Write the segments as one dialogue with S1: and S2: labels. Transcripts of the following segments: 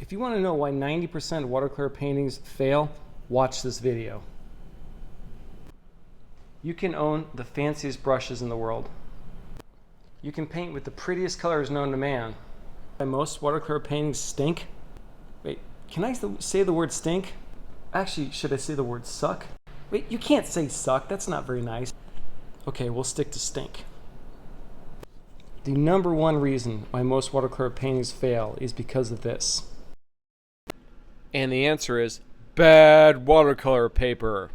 S1: If you want to know why 90% of watercolor paintings fail, watch this video. You can own the fanciest brushes in the world. You can paint with the prettiest colors known to man. Most watercolor paintings stink. Wait, can I say the word stink? Actually, should I say the word suck? Wait, you can't say suck, that's not very nice. Okay, we'll stick to stink. The number one reason why most watercolor paintings fail is because of this. And the answer is bad watercolor paper.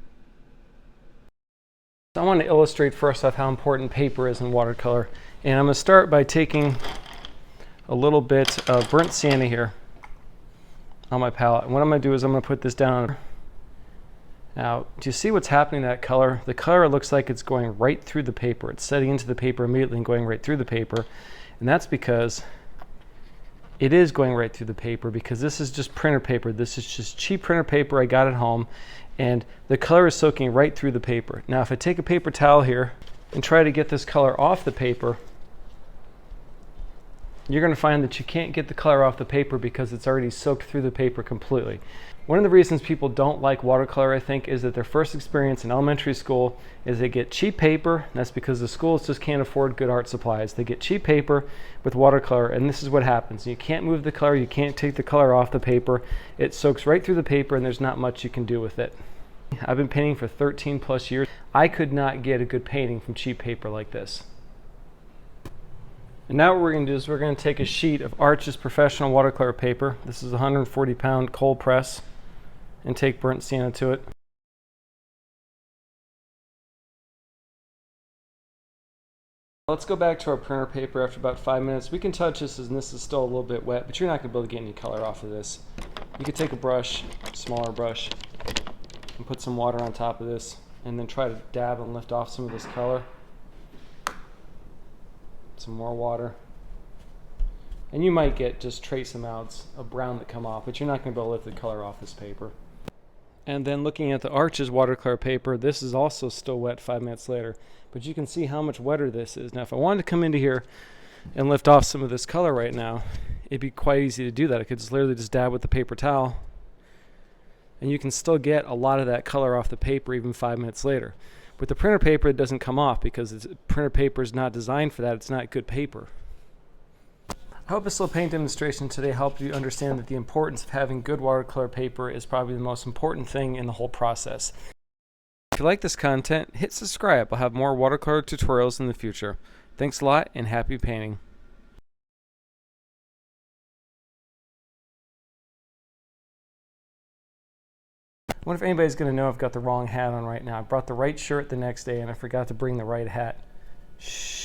S1: I want to illustrate first off how important paper is in watercolor. And I'm going to start by taking a little bit of burnt sienna here on my palette. And what I'm going to do is I'm going to put this down. Now, do you see what's happening to that color? The color looks like it's going right through the paper. It's setting into the paper immediately and going right through the paper. And that's because it is going right through the paper, because this is just printer paper. This is just cheap printer paper I got at home, and the color is soaking right through the paper. Now, if I take a paper towel here and try to get this color off the paper, you're going to find that you can't get the color off the paper because it's already soaked through the paper completely. One of the reasons people don't like watercolor, I think, is that their first experience in elementary school is they get cheap paper, and that's because the schools just can't afford good art supplies. They get cheap paper with watercolor, and this is what happens. You can't move the color, you can't take the color off the paper. It soaks right through the paper, and there's not much you can do with it. I've been painting for 13 plus years. I could not get a good painting from cheap paper like this. And now what we're going to do is we're going to take a sheet of Arch's professional watercolor paper. This is a 140-pound cold press, and take burnt sienna to it. Let's go back to our printer paper after about 5 minutes. We can touch this, and this is still a little bit wet, but you're not going to be able to get any color off of this. You could take a brush, smaller brush, and put some water on top of this, and then try to dab and lift off some of this color. Some more water. And you might get just trace amounts of brown that come off, but you're not going to be able to lift the color off this paper. And then looking at the Arch's watercolor paper, this is also still wet 5 minutes later. But you can see how much wetter this is. Now, if I wanted to come into here and lift off some of this color right now, it'd be quite easy to do that. I could just literally just dab with the paper towel, and you can still get a lot of that color off the paper even 5 minutes later. With the printer paper, it doesn't come off because printer paper is not designed for that. It's not good paper. I hope this little paint demonstration today helped you understand that the importance of having good watercolor paper is probably the most important thing in the whole process. If you like this content, hit subscribe. I'll have more watercolor tutorials in the future. Thanks a lot, and happy painting. I wonder if anybody's going to know I've got the wrong hat on right now. I brought the right shirt the next day, and I forgot to bring the right hat. Shh.